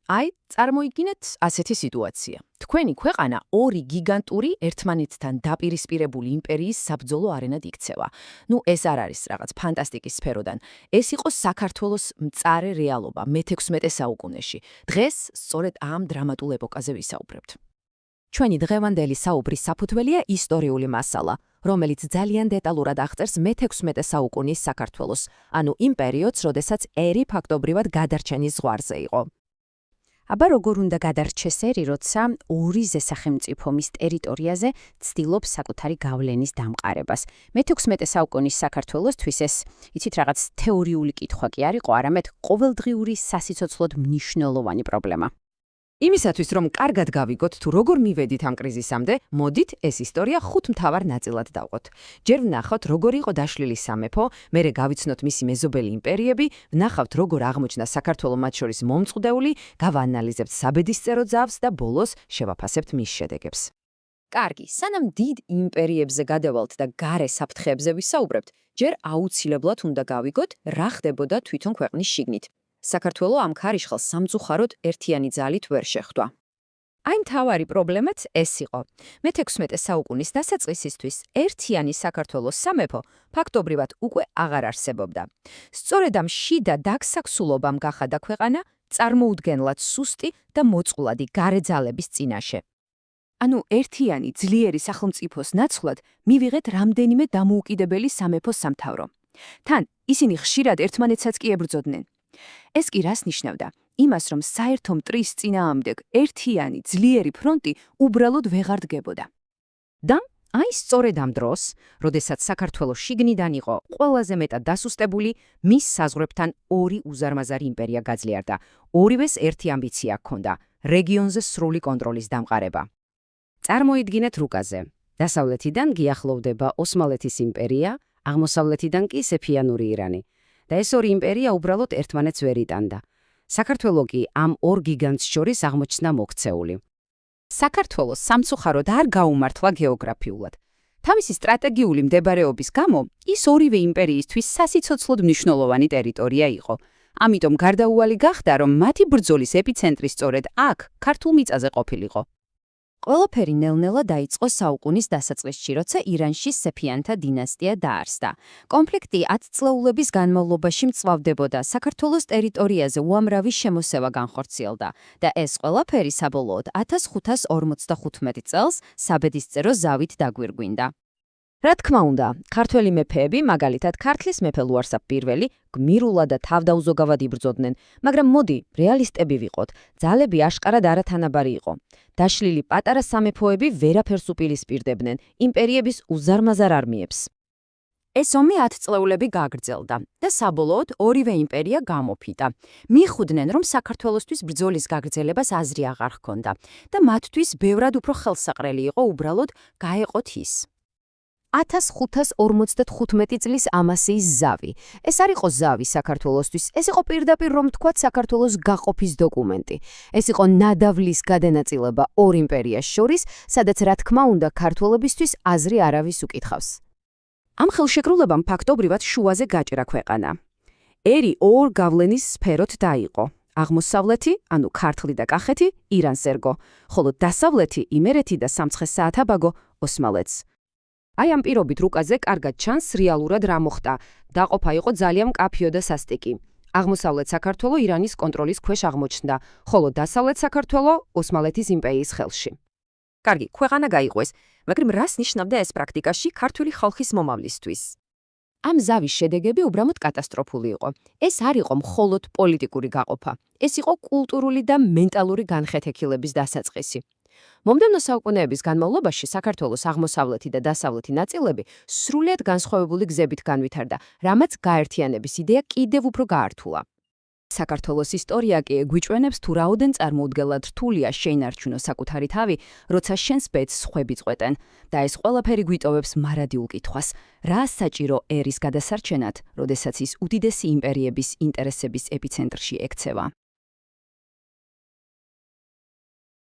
აი, წარმოიდგინეთ ასეთი სიტუაცია. თქვენი ქვეყანა ორი გიგანტური ერთმანეთთან დაპირისპირებული იმპერიის საბრძოლო არენად იქცევა. ეს არ არის რაღაც ფანტასტიკის სფეროდან. ეს იყო საქართველოს მწარე რეალობა მე-16 საუკუნეში. დღეს სწორედ ამ დრამატულ ეპოქაზე ვისაუბრებთ. ჩვენი დღევანდელი საუბრის საფუძველია ისტორიული მასალა, რომელიც ძალიან დეტალურად აღწერს მე-16 საუკუნის საქართველოს, ანუ იმ პერიოდს, როდესაც ერი ფაქტობრივად გადარჩენის ზღვარზე იყო. აბა როგორ უნდა გადარჩეს ერი, როცა ორი ზესახელმწიფო მის ტერიტორიაზე ცდილობს საკუთარი გავლენის დამყარებას. მე-16 საუკუნის საქართველოსთვის ეს, იცით, რაღაც თეორიული კითხვა კი არ იყო, არამედ ყოველდღიური სასიცოცხლოდ მნიშვნელოვანი პრობლემა. იმისათვის, რომ კარგად გავიგოთ თუ როგორ მივედით ამ კრიზისამდე, მოდით ეს ისტორია 5 მთავარ ნაწილად დავყოთ. ჯერ ვნახავთ, როგორ იყო დაშლილი სამეფო, მერე გავიცნოთ მისი მეზობელი იმპერიები, ვნახავთ, როგორ აღმოჩნდა საქართველო მათ შორის მომწყვდეული, გავაანალიზებთ საბედისწერო ძავს და ბოლოს შევაფასებთ მის შედეგებს. კარგი, სანამ დიდ იმპერიებზე გადავალთ და გარე საფრთხეებზე ვისაუბრებთ, ჯერ აუცილებლად უნდა გავიგოთ, რა ხდებოდა თვითონ ქვეყნის შიგნით. საქართველო ამ ქარიშხალს სამწუხაროდ ერთიანი ძალით ვერ შეხვდა. აი მთავარი პრობლემაც ეს იყო. მე-16 საუკუნის დასაწყისისთვის ერთიანი საქართველოს სამეფო ფაქტობრივად უკვე აღარ არსებობდა. სწორედ ამ შიდა დაგსაქსულობამ გახადა ქვეყანა წარმოუდგენლად სუსტი და მოწყვლადი გარე ძალების წინაშე. ანუ ერთიანი ძლიერი სახელმწიფოს ნაცვლად მივიღეთ რამდენიმე დამოუკიდებელი სამეფოს სამთავრო. თან ისინი ხშირად ერთმანეთსაც კი ებრძოდნენ. ეს კი რას ნიშნავდა? იმას, რომ საერთო მტრის წინააღმდეგ ერთიანი ძლიერი ფრონტი უბრალოდ ვეღარ დგებოდა. და აი სწორედ ამ დროს, როდესაც საქართველოს შიგნიდან იყო ყველაზე მეტად დასუსტებული, მის საზღვრებთან ორი უზარმაზარი იმპერია გაძლიერდა. ორივეს ერთი ამბიცია ჰქონდა: რეგიონზე სრული კონტროლის დამყარება. წარმოიდგინეთ რუკაზე. დასავლეთიდან გიახლოვდება ოსმალეთის იმპერია, აღმოსავლეთიდან კი სეფიანური ირანი. და ეს ორი იმპერია უბრალოდ ერთმანეთს ვერ იტანდა. საქართველო კი ამ ორ გიგანტს შორის აღმოჩნდა მოქცეული. საქართველოს სამწუხაროდ არ გაუმართლა გეოგრაფიულად. თავისი სტრატეგიული მდებარეობის გამო ის ორივე იმპერიისთვის სასიცოცხლოდ მნიშვნელოვანი ტერიტორია იყო. ამიტომ გარდაუვალი გახდა, რომ მათი ბრძოლის ეპიცენტრი სწორედ აქ, ქართულ მიწაზე ყოფილიყო. ყველაფერი ნელ-ნელა დაიწყო საუკუნის დასაწყისში, როცა ირანში სეფიანთა დინასტია დაარსდა. კონფლიქტი 10 წლეულების განმავლობაში მწვავდებოდა, საქართველოს ტერიტორიაზე უამრავი შემოსევა განხორციელდა და ეს ყველაფერი საბოლოოდ 1555 წელს საბედისწერო ზავით დაგვირგვინდა. რა თქმა უნდა, ქართველი მეფეები, მაგალითად ქართლის მეფე ლუარსაბ პირველი, გმირულად და თავდაუზოგავად იბრძოდნენ, მაგრამ მოდი, რეალისტები ვიყოთ, ძალები აშკარად არათანაბარი იყო. დაშლილი პატარა სამეფოები ვერაფერს უპირისპირდებდნენ იმპერიების უზარმაზარ არმიებს. ეს ომი 10 წლეულები გაგრძელდა და საბოლოოდ ორივე იმპერია გამოფიტა. მიხვდნენ, რომ საქართველოსთვის ბრძოლის გაგრძელებას აზრი აღარ ჰქონდა და მათთვის ბევრად უფრო ხელსაყრელი იყო უბრალოდ გაეყოთ ის. 1555 წლის ამასიის ზავი. ეს არ იყო ზავი საქართველოსთვის, ეს იყო პირდაპირ რომ თქვათ საქართველოს გაყოფის დოკუმენტი. ეს იყო ნადავლის გადანაწილება ორ იმპერიას შორის, სადაც რა თქმა უნდა ქართველებისთვის აზრი არავის უკითხავს. ამ ხელშეკრულებამ ფაქტობრივად შუაზე გაჭრა ქვეყანა. ერი ორ გავლენის სფეროთ დაიყო. აღმოსავლეთი, ანუ ქართლი და კახეთი, ირანს ერგო, ხოლო დასავლეთი, იმერეთი და სამცხე-საათაბაგო ოსმალეთს. აი ამ პირობით რუკაზე კარგად ჩანს რეალურად რა მოხდა. დაყოფა იყო ძალიან მკაფიო და სასტიკი. აღმოსავლეთ საქართველო ირანის კონტროლის ქვეშ აღმოჩნდა, ხოლო დასავლეთ საქართველო ოსმალეთის იმპერიის ხელში. კარგი, ქვეყანა გაიყვეს, მაგრამ რას ნიშნავდა ეს პრაქტიკაში ქართული ხალხის მომავლისთვის? ამ ზავის შედეგები უბრალოდ კატასტროფული იყო. ეს არ იყო მხოლოდ პოლიტიკური გაყოფა. ეს იყო კულტურული და მენტალური განხეთქილების დასაწყისი. მომდევნო საუკუნეების განმავლობაში საქართველოს აღმოსავლეთი და დასავლეთი ნაწილები სრულიად განსხვავებული გზებით განვითარდა, რამაც გაერთიანების იდეა კიდევ უფრო გაართულა. საქართველოს ისტორია კი გვიჭვენებს თუ რაოდენ წარმოუდგენლად რთულია შეინარჩუნო საკუთარი თავი, როცა შენს ბედს სხვები წყვეტენ და ეს ყველაფერი გვიტოვებს მარადიულ კითხვას, რა საჭირო ერის გადასარჩენად, როდესაც ის უდიდესი იმპერიების ინტერესების ეპიცენტრში ექცევა.